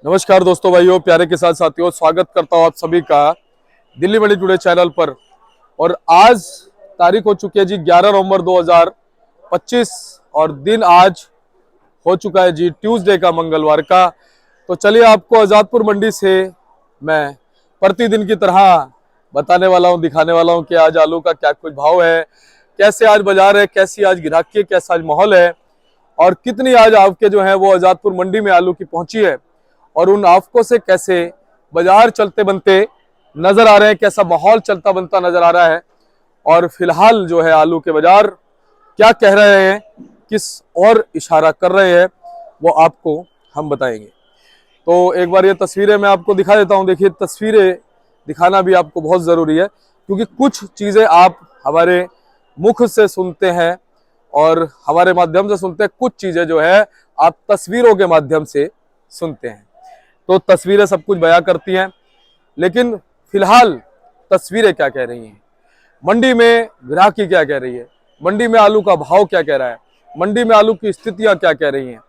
नमस्कार दोस्तों, भाइयों, प्यारे के साथ साथियों, स्वागत करता हूं आप सभी का दिल्ली मंडी टुडे चैनल पर। और आज तारीख हो चुकी है जी 11 नवंबर 2025 और दिन आज हो चुका है जी ट्यूसडे का, मंगलवार का। तो चलिए आपको आजादपुर मंडी से मैं प्रतिदिन की तरह बताने वाला हूं, दिखाने वाला हूं कि आज आलू का क्या कुछ भाव है, कैसे आज बाजार है, कैसी आज ग्राहकी है, कैसा आज माहौल है और कितनी आज आपके जो है वो आजादपुर मंडी में आलू की पहुंची है और उन आवकों से कैसे बाजार चलते बनते नजर आ रहे हैं, कैसा माहौल चलता बनता नजर आ रहा है और फिलहाल जो है आलू के बाजार क्या कह रहे हैं, किस और इशारा कर रहे हैं, वो आपको हम बताएंगे। तो एक बार ये तस्वीरें मैं आपको दिखा देता हूं। देखिए, तस्वीरें दिखाना भी आपको बहुत जरूरी है क्योंकि कुछ चीजें आप हमारे मुख से सुनते हैं और हमारे माध्यम से सुनते हैं, कुछ चीजें जो है आप तस्वीरों के माध्यम से सुनते हैं। तो तस्वीरें सब कुछ बयां करती हैं, लेकिन फिलहाल तस्वीरें क्या कह रही हैं, मंडी में ग्राहकी क्या कह रही है, मंडी में आलू का भाव क्या कह रहा है, मंडी में आलू की स्थितियां क्या कह रही हैं,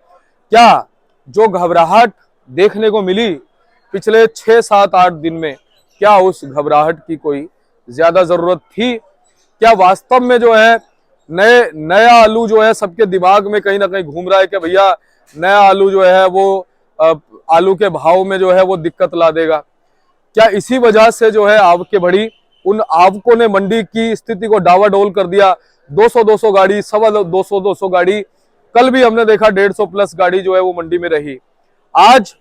क्या जो घबराहट देखने को मिली पिछले 6, 7, 8 दिन में, क्या उस घबराहट की कोई ज्यादा जरूरत थी? क्या वास्तव में जो है नया आलू जो है सबके दिमाग में कहीं ना कहीं घूम रहा है कि भैया नया आलू जो है वो आलू के भाव में जो है वो दिक्कत ला देगा? क्या इसी वजह से जो है आवकें बढ़ी? उन आवकों ने मंडी की स्थिति को डावाडोल कर दिया। 200 गाड़ी, 250 गाड़ी, कल भी हमने देखा 150 प्लस गाड़ी जो है वो मंडी में रही। आज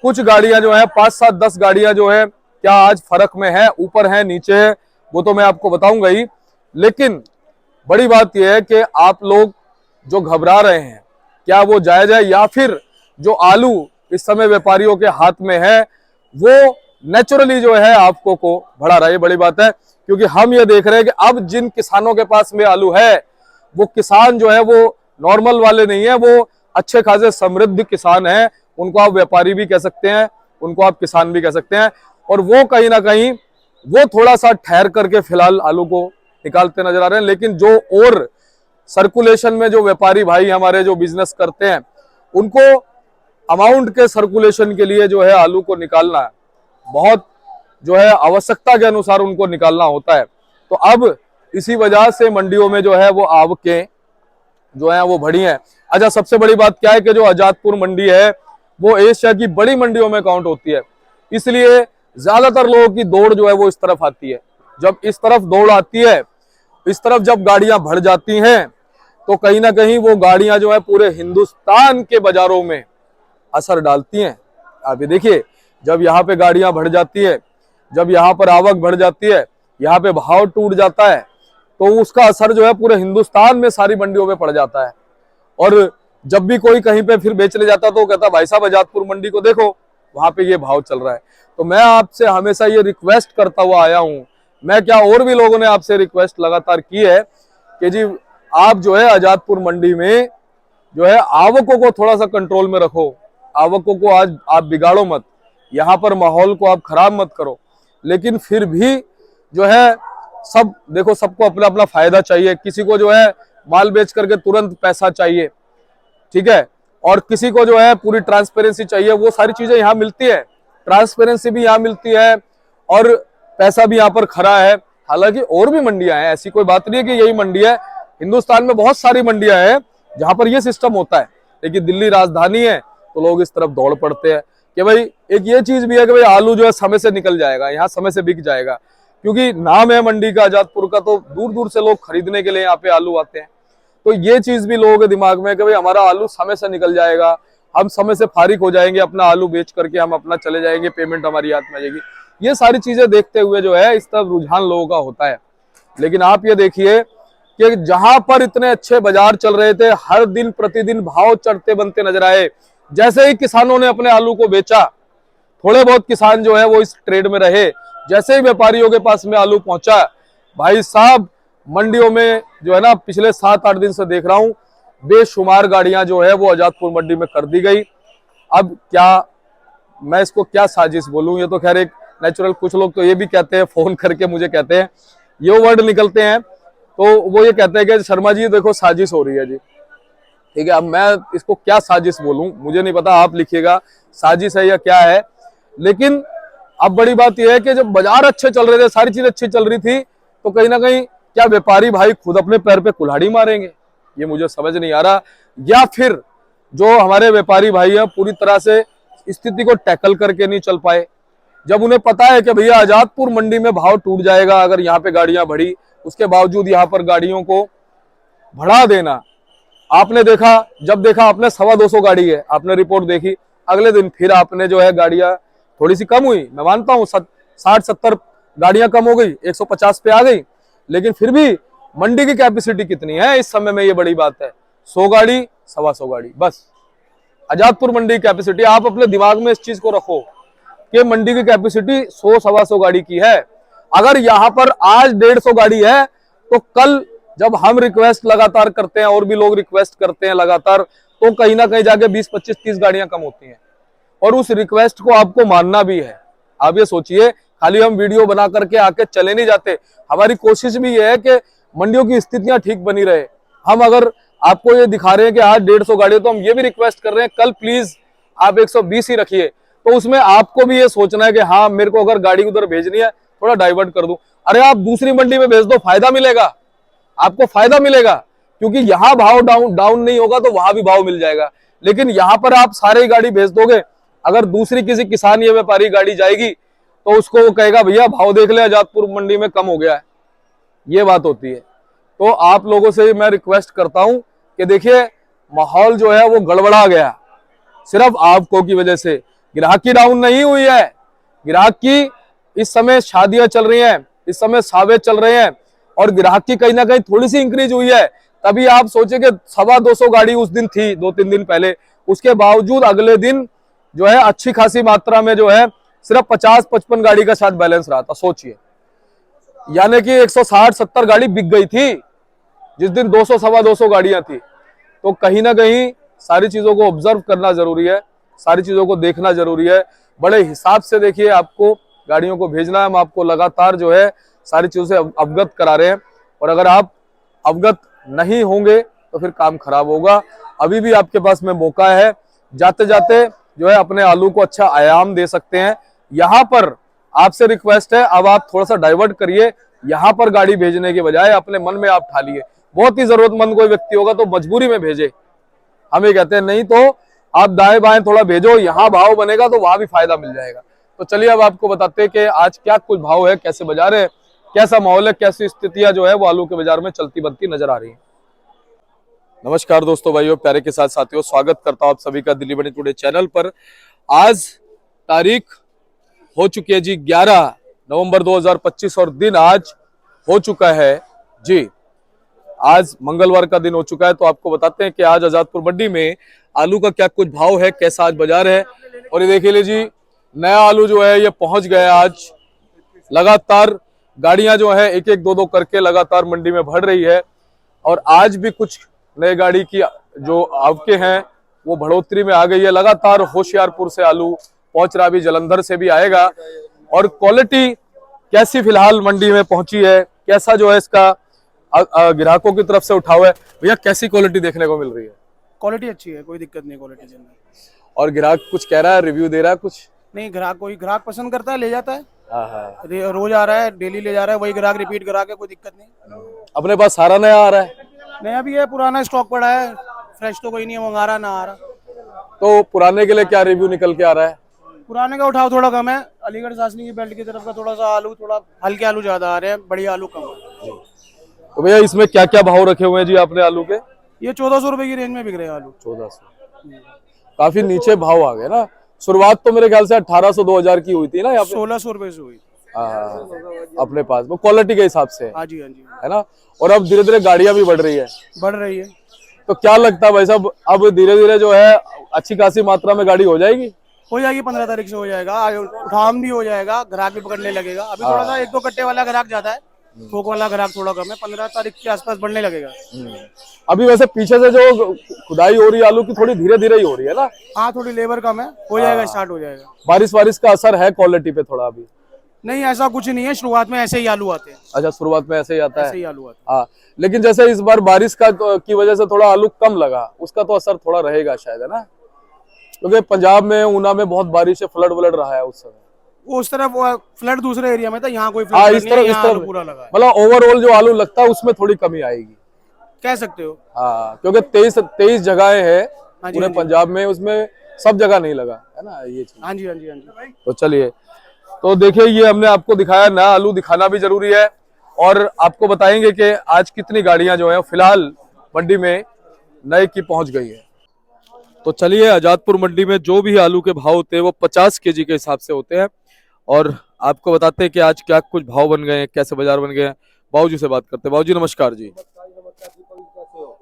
कुछ गाड़ियां जो है 5, 7, 10 गाड़ियां जो है, क्या आज फर्क में है, ऊपर है, नीचे है, वो तो मैं आपको बताऊंगा ही। लेकिन बड़ी बात यह है कि आप लोग जो घबरा रहे हैं, क्या वो जायज है या फिर जो आलू इस समय व्यापारियों के हाथ में है वो नेचुरली जो है आपको को बढ़ा रहा है? ये बड़ी बात है क्योंकि हम ये देख रहे हैं कि अब जिन किसानों के पास में आलू है, वो किसान जो है वो नॉर्मल वाले नहीं है, वो अच्छे खासे समृद्ध किसान हैं। उनको आप व्यापारी भी कह सकते हैं, उनको आप किसान भी कह सकते हैं। और वो कहीं ना कहीं वो थोड़ा सा ठहर करके फिलहाल आलू को निकालते नजर आ रहे हैं। लेकिन जो और सर्कुलेशन में जो व्यापारी भाई हमारे जो बिजनेस करते हैं, उनको अमाउंट के सर्कुलेशन के लिए जो है आलू को निकालना बहुत जो है आवश्यकता के अनुसार उनको निकालना होता है। तो अब इसी वजह से मंडियों में जो है वो आवकें जो है वो बढ़ी हैं। अच्छा, सबसे बड़ी बात क्या है कि जो आजादपुर मंडी है वो एशिया की बड़ी मंडियों में काउंट होती है, इसलिए ज्यादातर लोगों की दौड़ जो है वो इस तरफ आती है। जब इस तरफ दौड़ आती है, इस तरफ जब गाड़ियां भर जाती हैं, तो कहीं ना कहीं वो गाड़ियां जो है पूरे हिंदुस्तान के बाजारों में असर डालती हैं। आप ये देखिए, जब यहाँ पे गाड़ियां बढ़ जाती है, जब यहाँ पर आवक बढ़ जाती है, यहाँ पे भाव टूट जाता है, तो उसका असर जो है पूरे हिंदुस्तान में सारी मंडियों में पड़ जाता है। और जब भी कोई कहीं पे फिर बेचने जाता तो वो कहता भाई साहब आजादपुर मंडी को देखो, वहां पे ये भाव चल रहा है। तो मैं आपसे हमेशा ये रिक्वेस्ट करता हुआ आया हूं, मैं क्या और भी लोगों ने आपसे रिक्वेस्ट लगातार की है कि जी आप जो है आजादपुर मंडी में जो है आवकों को थोड़ा सा कंट्रोल में रखो, आवकों को आज आप बिगाड़ो मत, यहाँ पर माहौल को आप खराब मत करो। लेकिन फिर भी जो है सब देखो, सबको अपना अपना फायदा चाहिए। किसी को जो है माल बेच करके तुरंत पैसा चाहिए, ठीक है, और किसी को जो है पूरी ट्रांसपेरेंसी चाहिए। वो सारी चीजें यहाँ मिलती है, ट्रांसपेरेंसी भी यहाँ मिलती है और पैसा भी यहाँ पर खरा है। हालांकि और भी मंडियां हैं, ऐसी कोई बात नहीं है कि यही मंडी है, हिंदुस्तान में बहुत सारी मंडियां हैं जहां पर यह सिस्टम होता है। लेकिन दिल्ली राजधानी है तो लोग इस तरफ दौड़ पड़ते हैं कि भाई एक ये चीज भी है कि भाई आलू जो है समय से निकल जाएगा, यहाँ समय से बिक जाएगा, क्योंकि नाम है मंडी का आजादपुर का, तो दूर दूर से लोग खरीदने के लिए यहाँ पे आलू आते हैं। तो ये चीज भी लोगों के दिमाग में है कि भाई हमारा आलू समय से निकल जाएगा, हम समय से फारिग हो जाएंगे, अपना आलू बेच करके हम अपना चले जाएंगे, पेमेंट हमारी हाथ में आ जाएगी। ये सारी चीजें देखते हुए जो है इस तरफ रुझान लोगों का होता है। लेकिन आप ये देखिए कि जहां पर इतने अच्छे बाजार चल रहे थे, हर दिन प्रतिदिन भाव चढ़ते बनते नजर आए, जैसे ही किसानों ने अपने आलू को बेचा, थोड़े बहुत किसान जो है वो इस ट्रेड में रहे, जैसे ही व्यापारियों के पास में आलू पहुंचा, भाई साहब मंडियों में जो है ना पिछले 7-8 दिन से देख रहा हूं बेशुमार गाड़ियां जो है वो आजादपुर मंडी में कर दी गई। अब क्या मैं इसको क्या साजिश बोलूं, ये तो खैर एक नेचुरल, कुछ लोग तो ये भी कहते हैं, फोन करके मुझे कहते हैं, ये वर्ड निकलते हैं, तो वो ये कहते हैं कि शर्मा जी देखो साजिश हो रही है जी। ठीक है। अब मैं इसको क्या साजिश बोलूं, मुझे नहीं पता, आप लिखिएगा साजिश है या क्या है। लेकिन अब बड़ी बात यह है कि जब बाजार अच्छे चल रहे थे, सारी चीज अच्छी चल रही थी, तो कहीं ना कहीं क्या व्यापारी भाई खुद अपने पैर पे कुल्हाड़ी मारेंगे, ये मुझे समझ नहीं आ रहा। या फिर जो हमारे व्यापारी भाई हैं पूरी तरह से स्थिति को टैकल करके नहीं चल पाए। जब उन्हें पता है कि भैया आजादपुर मंडी में भाव टूट जाएगा अगर यहाँ पे गाड़ियां बढ़ी, उसके बावजूद यहाँ पर गाड़ियों को बढ़ा देना। आपने देखा, जब देखा आपने 225 गाड़ी है, आपने रिपोर्ट देखी, अगले दिन फिर आपने जो है गाड़ियां थोड़ी सी कम हुई, मैं मानता हूँ 60-70 गाड़ियां कम हो गई, 150 पे आ गई, लेकिन फिर भी मंडी की कैपेसिटी कितनी है इस समय में, ये बड़ी बात है। 100 गाड़ी 125 गाड़ी बस आजादपुर मंडी की कैपेसिटी। आप अपने दिमाग में इस चीज को रखो कि मंडी की कैपेसिटी 100-125 गाड़ी की है। अगर यहाँ पर आज 150 गाड़ी है, तो कल जब हम रिक्वेस्ट लगातार करते हैं और भी लोग रिक्वेस्ट करते हैं लगातार, तो कहीं ना कहीं जाके 20-25-30 गाड़ियां कम होती हैं। और उस रिक्वेस्ट को आपको मानना भी है। आप ये सोचिए, खाली हम वीडियो बना करके आके चले नहीं जाते, हमारी कोशिश भी ये है कि मंडियों की स्थितियां ठीक बनी रहे। हम अगर आपको ये दिखा रहे हैं कि आज 150 गाड़ी, तो हम ये भी रिक्वेस्ट कर रहे हैं कल प्लीज आप 120 ही रखिए। तो उसमें आपको भी ये सोचना है कि हाँ, मेरे को अगर गाड़ी उधर भेजनी है थोड़ा डाइवर्ट कर दूं। अरे आप दूसरी मंडी में भेज दो, फायदा मिलेगा, आपको फायदा मिलेगा, क्योंकि यहाँ भाव डाउन नहीं होगा तो वहां भी भाव मिल जाएगा। लेकिन यहाँ पर आप सारी गाड़ी भेज दोगे, अगर दूसरी किसी किसान या व्यापारी गाड़ी जाएगी तो उसको वो कहेगा भैया भाव देख ले, आजादपुर मंडी में कम हो गया है, ये बात होती है। तो आप लोगों से मैं रिक्वेस्ट करता हूं कि देखिए, माहौल जो है वो गड़बड़ा गया सिर्फ आपको की वजह से। ग्राहकी डाउन नहीं हुई है, ग्राहकी इस समय शादियां चल रही हैं, इस समय सावे चल रहे हैं, और ग्राहकी कहीं ना कहीं थोड़ी सी इंक्रीज हुई है। तभी आप सोचे कि 225 गाड़ी उस दिन थी 2-3 दिन पहले, उसके बावजूद अगले दिन जो है अच्छी खासी मात्रा में जो है सिर्फ 50-55 गाड़ी का साथ बैलेंस रहा था। सोचिए, यानी कि 160-70 गाड़ी बिक गई थी जिस दिन 200-225 गाड़ियां थी। तो कहीं ना कहीं सारी चीजों को ऑब्जर्व करना जरूरी है, सारी चीजों को देखना जरूरी है। बड़े हिसाब से देखिए, आपको गाड़ियों को भेजना है, हम आपको लगातार जो है सारी चीजों से अवगत करा रहे हैं। और अगर आप अवगत नहीं होंगे तो फिर काम खराब होगा। अभी भी आपके पास में मौका है, जाते जाते जो है अपने आलू को अच्छा आयाम दे सकते हैं। यहाँ पर आपसे रिक्वेस्ट है, अब आप थोड़ा सा डाइवर्ट करिए, यहाँ पर गाड़ी भेजने के बजाय अपने मन में आप ठालिए। बहुत ही जरूरतमंद कोई व्यक्ति होगा तो मजबूरी में भेजे, हम ये कहते हैं, नहीं तो आप दाएं बाएं थोड़ा भेजो, यहाँ भाव बनेगा तो वहां भी फायदा मिल जाएगा। तो चलिए अब आपको बताते हैं कि आज क्या कुछ भाव है, कैसे बाजार है, कैसा माहौल है, कैसी स्थितियां जो है वो आलू के बाजार में चलती बनती नजर आ रही है। नमस्कार दोस्तों, भाइयों, प्यारे के साथ साथियों, स्वागत करता हूं आप सभी का दिल्ली मंडी टुडे चैनल पर। आज तारीख हो चुकी है जी 11 नवंबर 2025 और दिन आज हो चुका है जी, आज मंगलवार का दिन हो चुका है। तो आपको बताते हैं कि आज आजादपुर मंडी में आलू का क्या कुछ भाव है, कैसा आज बाजार है। और ये देखिए जी, नया आलू जो है ये पहुंच गया आज। लगातार गाड़ियां जो है एक एक दो दो करके लगातार मंडी में बढ़ रही है। और आज भी कुछ नए गाड़ी की जो आवके हैं वो बढ़ोतरी में आ गई है। लगातार होशियारपुर से आलू पहुंच रहा, भी जलंधर से भी आएगा। और क्वालिटी कैसी फिलहाल मंडी में पहुंची है, कैसा जो है इसका ग्राहकों की तरफ से उठा हुआ है, भैया कैसी क्वालिटी देखने को मिल रही है? क्वालिटी अच्छी है, कोई दिक्कत नहीं क्वालिटी से। और ग्राहक कुछ कह रहा है, रिव्यू दे रहा है कुछ? नहीं, ग्राहक पसंद करता है, ले जाता है। हाँ। रोज आ रहा है, डेली ले जा रहा है, वही ग्राहक रिपीट ग्राहक है, कोई दिक्कत नहीं। अपने पास सारा नया आ रहा है? नया भी है, पुराना स्टॉक पड़ा है, फ्रेश तो कोई नहीं है, मंगा रहा ना आ रहा। तो पुराने के लिए क्या रिव्यू निकल के आ रहा है? पुराने का उठाव थोड़ा कम है, अलीगढ़ सासनी की बेल्ट की तरफ का थोड़ा सा आलू, थोड़ा हल्के आलू ज्यादा आ रहे हैं, बढ़िया आलू कम है। तो भैया इसमें क्या क्या भाव रखे हुए हैं जी आपने आलू के? ये 1400 रुपए की रेंज में बिक रहे हैं आलू। 1400, काफी नीचे भाव आ गए ना। शुरुआत तो मेरे ख्याल से 1800-2000 की हुई थी ना, यहाँ पे 1600 रुपए से हुई। अपने पास वो क्वालिटी के हिसाब से हाँ जी, हाँ जी, है ना। और अब धीरे धीरे गाड़ियां भी बढ़ रही है। तो क्या लगता है भाई साहब, अब धीरे धीरे जो है अच्छी खासी मात्रा में गाड़ी हो जाएगी? हो जाएगी, 15 तारीख से हो जाएगा, उठाम भी हो जाएगा, ग्राहक भी पकड़ने लगेगा। अभी थोड़ा सा 1-2 कट्टे वाला ग्राहक ज्यादा है, थोक वाला ग्राहक थोड़ा कम है। 15 तारीख के आसपास बढ़ने लगेगा। अभी वैसे पीछे से जो खुदाई हो रही है आलू की, थोड़ी धीरे धीरे ही हो रही है ना? हाँ, थोड़ी लेबर कम है, हो जाएगा, स्टार्ट हो जाएगा। बारिश का असर है क्वालिटी पे थोड़ा अभी? नहीं ऐसा कुछ नहीं है, शुरुआत में ऐसे ही आलू आते हैं, अच्छा, शुरुआत में ऐसे ही आता ऐसे है। ही आलू आते हैं। हाँ, लेकिन जैसे इस बार बारिश का की वजह से थोड़ा आलू कम लगा, उसका तो असर थोड़ा रहेगा शायद, है ना? क्योंकि पंजाब में, ऊना में बहुत बारिश है, फ्लड व्लड रहा है उस समय। वो उस तरफ फ्लड दूसरे एरिया में था, यहाँ कोई हाँ, फ्लड इस नहीं है, तरफ यहाँ आलू पूरा लगा है। मतलब ओवरऑल जो आलू लगता है उसमें थोड़ी कमी आएगी, कह सकते हो। हाँ, क्योंकि 23 जगहें हैं हाँ जी, पूरे हाँ जी। पंजाब में, उसमें सब जगह नहीं लगा, है ना ये चीज। हाँ जी, हाँ जी, हाँ जी। तो चलिए, तो देखिए ये हमने आपको दिखाया, नया आलू दिखाना भी जरूरी है, और आपको बताएंगे कि आज कितनी गाड़ियां जो है फिलहाल मंडी में नए की पहुंच गई है। तो चलिए, आजादपुर मंडी में जो भी आलू के भाव होते हैं वो 50 केजी के हिसाब से होते हैं, और आपको बताते हैं कि आज क्या कुछ भाव बन गए हैं, कैसे बाजार बन गए हैं। बाबूजी से बात करते हैं। बाबूजी नमस्कार जी।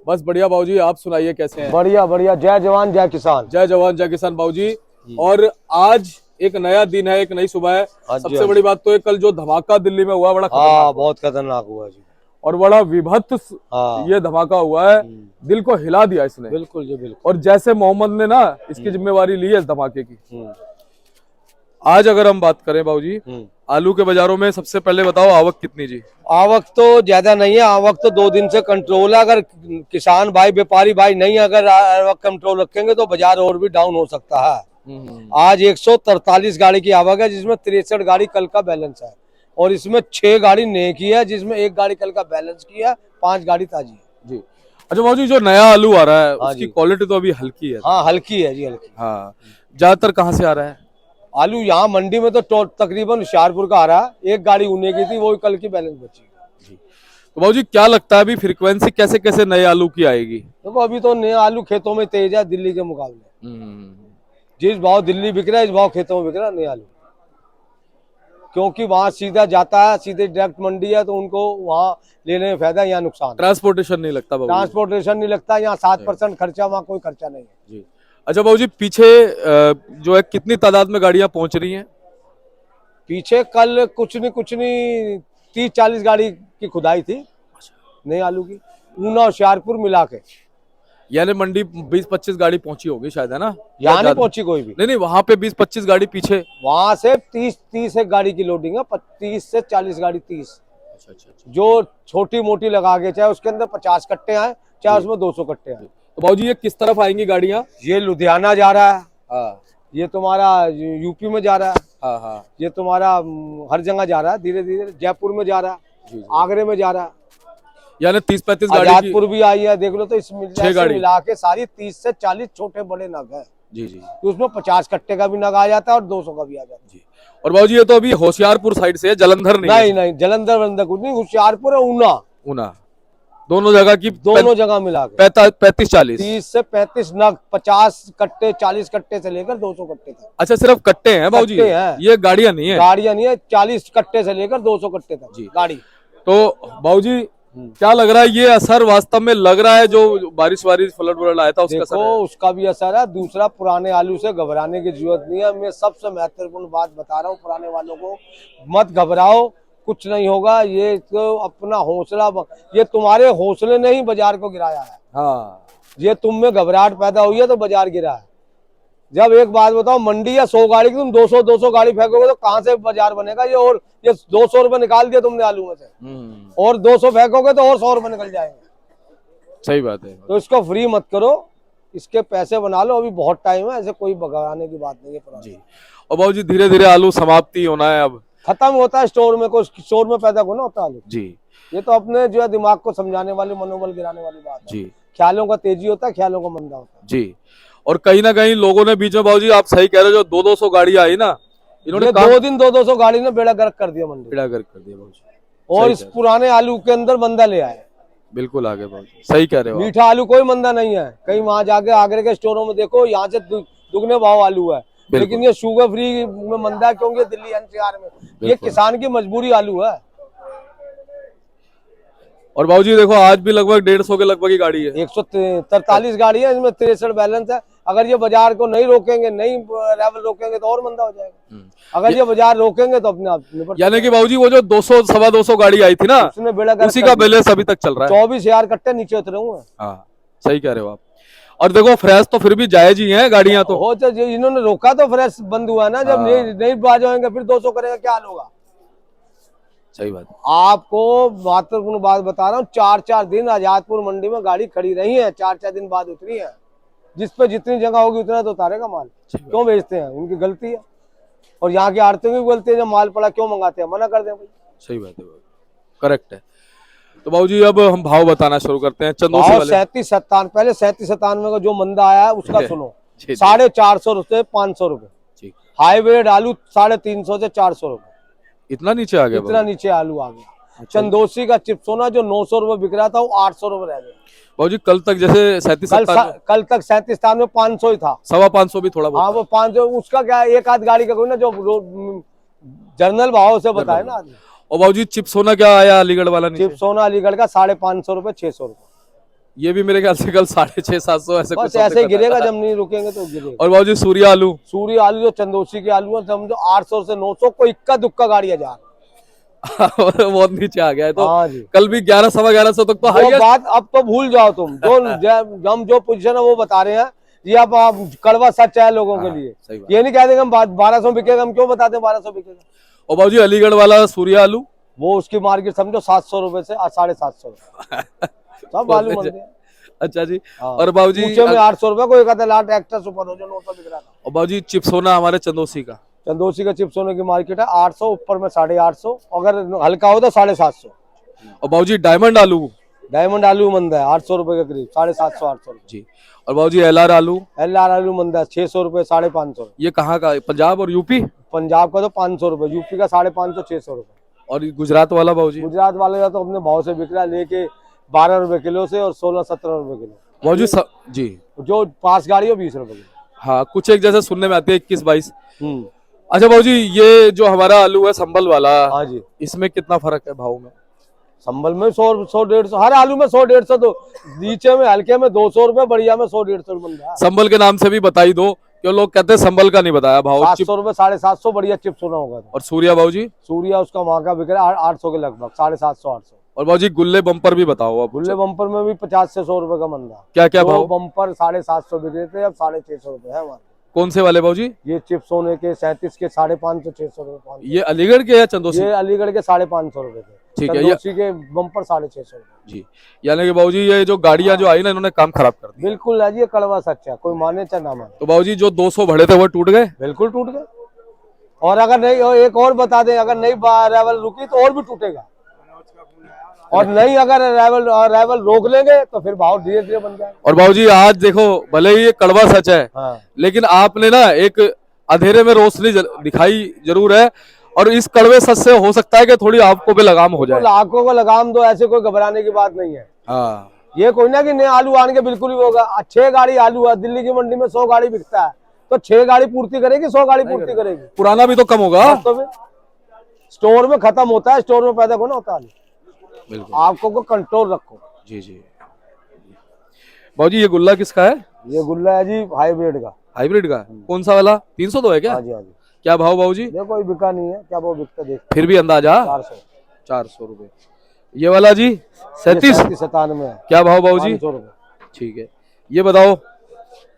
बस बढ़िया बाबूजी, आप सुनाइए कैसे हैं? बढ़िया बढ़िया, जय जवान जय किसान। जय जवान जय किसान बाबूजी। और आज एक नया दिन है, एक नई सुबह है। हाँ जी, सबसे हाँ बड़ी जी। बात तो है कल जो धमाका दिल्ली में हुआ, बड़ा खतरनाक हाँ, हुआ। बहुत खतरनाक हुआ जी। और बड़ा विभत्स हाँ, ये धमाका हुआ है, दिल को हिला दिया इसने। बिल्कुल जी, बिल्कुल। और जैसे मोहम्मद ने ना इसकी जिम्मेवारी ली है इस धमाके की। हम्म, आज अगर हम बात करें बाबूजी, हम्म। आलू के बाजारों में सबसे पहले बताओ आवक कितनी जी? आवक तो ज्यादा नहीं है, आवक तो 2 दिन से कंट्रोल है। अगर किसान भाई, व्यापारी भाई नहीं अगर आवक कंट्रोल रखेंगे तो बाजार और भी डाउन हो सकता है। आज 143 गाड़ी की आवक है, जिसमें 63 गाड़ी कल का बैलेंस है, और इसमें 6 गाड़ी नई की है, जिसमें 1 गाड़ी कल का बैलेंस की है, 5 गाड़ी ताजी है जी। अच्छा बाबूजी, जो नया आलू आ रहा है हाँ उसकी जी। क्वालिटी तो अभी हल्की है। हाँ, हल्की है जी, हल्की। हाँ, ज्यादातर कहाँ से आ रहा है? आलू यहाँ मंडी में तो तकरीबन होशियारपुर का आ रहा है। 1 गाड़ी ऊने की थी, वो कल की बैलेंस बची। तो बाबूजी क्या लगता है अभी फ्रीक्वेंसी कैसे कैसे नए आलू की आएगी? देखो, अभी तो नए आलू खेतों में तेज है दिल्ली के मुकाबले। जिस भाव दिल्ली बिक रहा है, इस भाव खेतों में बिक रहा है नए आलू, क्योंकि वहां सीधा जाता है, सीधे डायरेक्ट मंडी है, तो उनको वहां लेने में फायदा है, यहाँ नुकसान। ट्रांसपोर्टेशन नहीं लगता बाबूजी? ट्रांसपोर्टेशन नहीं लगता, यहाँ 7% खर्चा, वहाँ कोई खर्चा नहीं है जी। अच्छा बाबूजी, पीछे जो है कितनी तादाद में गाड़ियां पहुंच रही हैं? पीछे कल कुछ नहीं 30-40 गाड़ी की खुदाई थी नए आलू की, ऊना और होशियारपुर मिला के। यानी मंडी 20-25 गाड़ी पहुंची होगी शायद, है ना? यहाँ नहीं पहुंची कोई भी। नहीं, वहां पे 20-25 गाड़ी पीछे। वहां से 30 एक गाड़ी की लोडिंग है, 30 से 40 गाड़ी। 30 अच्छा। जो छोटी मोटी लगा के, चाहे उसके अंदर 50 कट्टे आए, चाहे उसमें 200 कट्टे आए। तो बाबूजी ये किस तरफ आएंगी गाड़ियां? ये लुधियाना जा रहा है, हाँ ये तुम्हारा यूपी में जा रहा है, हाँ। ये तुम्हारा हर जगह जा रहा है, धीरे धीरे जयपुर में जा रहा है, जी। आगरे में जा रहा है, यानी 30-35 गाड़ी आजादपुर भी आई है। देख लो तो इसमें 6 गाड़ी मिला के सारी 30 से 40 छोटे बड़े नग है। जी। तो उसमें 50 कट्टे का भी नग आ जाता है और 200 का भी आ जाता है। और बाबूजी ये तो अभी होशियारपुर साइड से है, जलंधर नहीं? नहीं, जलंधर वलंधर कुछ नहीं, होशियारपुर और ऊना दोनों जगह की, दोनों जगह मिला के 35-40। 30 से 35 नग, 50 कट्टे, 40 कट्टे से लेकर 200 कट्टे तक। अच्छा, सिर्फ कट्टे हैं बाबूजी? कट्टे हैं। ये गाड़ियां नहीं है? गाड़ियां नहीं है, 40 कट्टे से लेकर 200 कट्टे तक जी। गाड़ी। तो बाबूजी क्या लग रहा है, ये असर वास्तव में लग रहा है जो बारिश फ्लड व्लड आया था उसका असर देखो, है? उसका भी असर है। दूसरा, पुराने आलू से घबराने की जरूरत नहीं है। मैं सबसे महत्वपूर्ण बात बता रहा हूँ पुराने वालों को, मत घबराओ, कुछ नहीं होगा। ये तो अपना हौसला, ये तुम्हारे हौसले ने ही बाजार को गिराया है। हाँ, ये तुम में घबराहट पैदा हुई है तो बाजार गिरा है। जब एक बात बताओ, मंडी या 100 गाड़ी की तुम 200 गाड़ी फेंकोगे तो कहाँ से बाजार बनेगा? ये 200 रुपए निकाल दिया तुमने आलू में से, और 200 फेंकोगे तो और 100 रुपए निकल जाएंगे। सही बात है। तो इसको फ्री मत करो, इसके पैसे बना लो, अभी बहुत टाइम है, ऐसे कोई भगाने की बात नहीं है जी। और बाबूजी धीरे धीरे आलू समाप्ति होना है, अब खत्म होता है स्टोर में, को स्टोर में पैदा होना होता है आलू। जी ये तो अपने जो है दिमाग को समझाने वाली, मनोबल गिराने वाली बात है। जी ख्यालों का तेजी होता है, ख्यालों का मंदा होता है जी। और कहीं ना कहीं लोगों ने बीच में, बाबूजी आप सही कह रहे हो, जो 200 गाड़ी आई ना, इन्होंने 2 दिन 200 गाड़ी ने बेड़ा गर्क कर दिया मंडी, बेड़ा गर्क कर दिया बाबूजी। और इस पुराने आलू के अंदर मंदा ले आए। बिल्कुल आगे बाबूजी, सही कह रहे हो आप। मीठा आलू कोई मंदा नहीं है। कहीं वहां जाके आगरे के स्टोरों में देखो, यहाँ से दुगने भाव आलू है, लेकिन ये शुगर फ्री में मंदा है, क्योंकि दिल्ली एनसीआर में ये किसान की मजबूरी आलू है। और बाबूजी देखो, आज भी लगभग 150 के लगभग ही गाड़ी है। 143 गाड़ी है, इसमें 63 बैलेंस है। अगर ये बाजार को नहीं रोकेंगे, नहीं लेवल रोकेंगे तो और मंदा हो जाएगा। अगर ये बाजार रोकेंगे तो अपने आप निपट। यानी कि बाबूजी वो जो 200-225 गाड़ी आई थी ना, उसने बेड़ा गर्क उसी कर का दिया। बैलेंस अभी तक चल रहा है। 24,000 कट्टे नीचे उतरे हुए हैं। हाँ, सही कह रहे हो आप। और देखो फ्रेश तो फिर भी जायज ही है गाड़ियां तो। हो तो इन्होंने रोका तो फ्रेश बंद हुआ ना। जब नहीं बाज होंगे फिर 200 करेगा, क्या हाल होगा? सही बात। आपको महत्वपूर्ण बात बता रहा हूँ, 4-4 दिन आजादपुर मंडी में गाड़ी खड़ी रही है, 4-4 दिन बाद उतरी है। जिस पे जितनी जगह होगी उतना तो उतारेगा माल। क्यों बेचते हैं, उनकी गलती है। और यहाँ की आड़तियों की गलती है, जब माल पड़ा क्यों मंगाते हैं, मना कर दें भाई। सही बात है, करेक्ट है। तो बाबूजी अब हम भाव बताना शुरू करते हैं चंदोसी भाव वाले। 37-57, पहले 37-97 का जो मंदा आया है उसका सुनो। जी, 450 से 500 रुपए। ठीक। हाईब्रिड आलू 350 से 400 रुपए। इतना नीचे आ गया इतना नीचे आलू आ गया। अच्छा। चंदोसी का चिप्सोना जो 900 रुपए बिक रहा था वो 800 रुपए रह गया। बाबूजी कल तक जैसे 37-57 कल तक 37-57 में 500 ही था। 525 भी थोड़ा बहुत हाँ वो 500, उसका क्या है, एक आध गाड़ी का कोई ना जो जर्नल भाव से बताए ना आदमी। और बाबूजी चिप्स होना क्या आया अलीगढ़ वाला नीचे? चिप्सोना अलीगढ़ का 550 रुपए, 600 रुपए। ये भी मेरे ख्याल से कल 650-700 ऐसे बस कुछ ऐसे ही दिखा गिरेगा, था। जब नहीं रुकेंगे तो गिरेगा। और बाबूजी सूर्य आलू सूर्य आलू जो चंदोसी के आलू है समझो 800 से 900, कोई इक्का दुक्का गाड़ी 1000। बहुत नीचे आ गया है। तो हाँ जी। कल भी 11-1150 तक तो वो हाईएस्ट। बात अब तो भूल जाओ तुम, जो हम जो पोजीशन है वो बता रहे हैं। ये अब आप कड़वा सच है लोगों के लिए। सही बात। ये नहीं कह देंगे हम 1200 बिकेगा, हम क्यों बताते हैं 1200 बिकेगा। और बाबूजी अलीगढ़ वाला सूर्य आलू वो उसकी मार्केट समझो 700 रुपए से 750 रुपए सब आलू बनते हैं। अच्छा जी। हाँ। और बाबूजी ऊंचे में 800 रुपए, कोई कहता है लाट एक्स्ट्रा सुपर हो जो 900 बिक रहा था। और बाबूजी चिप्स होना हमारे चंदोसी का चंदोसी का चिप्स होने की मार्केट है 800, ऊपर में 850, अगर हल्का हो तो 750। और बाबूजी डायमंड आलू डायमंड आलू मंदा है 800 रुपए के करीब, 750-800 जी। और बाबूजी एलआर आलू LR आलू मंदा है 600 रुपए, 550। ये कहाँ का? पंजाब और यूपी? पंजाब का तो 500 रुपए, यूपी का 550-600 रुपए। और गुजरात वाला बाबूजी? गुजरात वाले का तो अपने भाव से बिक रहा है, लेके 12 रुपए किलो से और 16-17 रुपए किलो। बाबूजी जी जो 5 गाड़ी हो 20 रुपए किलो। हाँ, कुछ एक जैसे सुनने में आते हैं 21-22। हम्म। अच्छा बाबूजी, ये जो हमारा आलू है संभल वाला, हाँ जी। इसमें कितना फर्क है भाव में? संभल में 100-150, हर आलू में 100-150, तो नीचे में हल्के में 200 रुपए, बढ़िया में 100-150 बन रहा है। संभल के नाम से भी बताई दो, क्यों लोग कहते हैं संभल का नहीं बताया भाव। 700 रुपए, 750, बढ़िया चिप्स होना होगा। और सूर्या बाबूजी? सूर्या उसका वहां का बिक रहा है 800 के लगभग, 750-800। और बाबूजी गुल्ले बम्पर भी बताओ आप। गुल्ले बम्पर में भी 50 से 100 रुपए का मंदा। क्या क्या भाव? बम्पर 750 बिक रहे थे, अब 650 रुपए है हमारे। कौन से वाले बाबूजी? ये चिप्स होने के 37 के 550-600 रुपए। ये अलीगढ़ के या चंदोसी? ये अलीगढ़ के 550 रुपए थे। ठीक है। चंदोसी के बम्पर 650 रुपए। जी, यानी कि बाबूजी ये जो गाड़ियां जो आई ना, इन्होंने काम खराब कर दिया। बिल्कुल है जी, ये कड़वा सच है, कोई माने चाहे ना माने। तो बाबूजी जो 200 भरे थे वो टूट गए? बिल्कुल टूट गए। और अगर नहीं, और एक और बता दें, अगर नहीं अराइवल रुकी तो और भी टूटेगा। और नहीं अगर अराइवल रोक लेंगे तो फिर भाव धीरे धीरे बन जाएगा। और बाबूजी आज देखो, भले ही ये कड़वा सच है, हाँ। लेकिन आपने ना एक अंधेरे में रोशनी दिखाई जरूर है। और इस कड़वे सच से हो सकता है कि थोड़ी आंखों पे लगाम हो जाए। तो आंखों को लगाम दो, ऐसे कोई घबराने की बात नहीं है। हाँ। ये कोई ना कि नए आलू आने के बिल्कुल ही होगा। 6 गाड़ी आलू है, दिल्ली की मंडी में 100 गाड़ी बिकता है, तो 6 गाड़ी पूर्ति करेगी, 100 गाड़ी पूर्ति करेगी। पुराना भी तो कम होगा। तो स्टोर में खत्म होता है, स्टोर में पैदा होना होता है। बिल्कुल। आपको को कंट्रोल रखो। जी जी। बाबूजी ये गुल्ला किसका है? ये गुल्ला है जी हाईब्रिड का। हाइब्रिड का? कौन सा वाला? 302 है क्या? हाँ जी, हाँ जी। क्या भाव बाबूजी? देखो कोई बिका नहीं है, क्या वो बिकता देख। फिर भी अंदाजा 400 रुपए। ये वाला जी 37-97 है। क्या भाव बाबूजी? 500 रुपए। ठीक है। ये बताओ।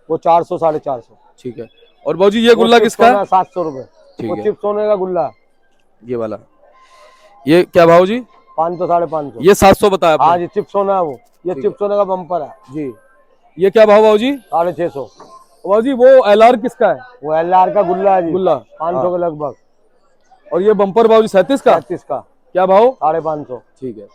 वो 400, 450। ठीक है। और बाबूजी ये गुल्ला किसका है? 700 रुपए। ठीक वो है। चिप्स होने का गुल्ला। ये वाला, ये क्या भाव जी? 500, 550। ये 700 बताया आपने? हाँ जी, चिप्स सोना है वो। ये चिप्स सोने का बम्पर है जी। ये क्या भाव बाबूजी? 650। बाबूजी वो एलआर किसका है? वो LR का गुल्ला है जी, गुल्ला 500 के लगभग। और ये बम्पर बाबूजी 37 का? 37 का। क्या भाव? 550। ठीक है।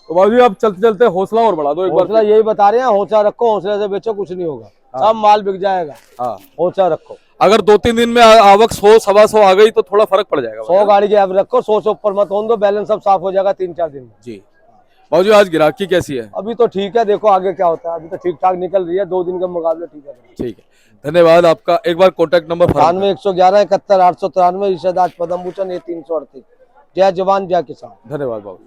तो बाबूजी आप चलते चलते हौसला और बढ़ा दो एक हौसला बार। यही बता रहे हैं, हौसला रखो, हौसले से बेचो, कुछ नहीं होगा। सब माल बिक जाएगा। हाँ। हौसला रखो। अगर 2-3 दिन में आवक 100-125 आ गई तो थोड़ा फर्क पड़ जाएगा। 100 गाड़ी की एवरेज रखो, 100 से ऊपर मत होने दो, बैलेंस सब साफ हो जाएगा 3-4 दिन में। जी। बाबूजी आज गिराकी कैसी है? अभी तो ठीक है, देखो आगे क्या होता है। अभी तो ठीक ठाक निकल रही है, 2 दिन के मुकाबले ठीक है। ठीक है, धन्यवाद आपका। एक बार कॉन्टेक्ट नंबर 98-111-71-893, इर्शादात पदम भूषण, ये 338। जय जवान जय किसान। धन्यवाद बाबू।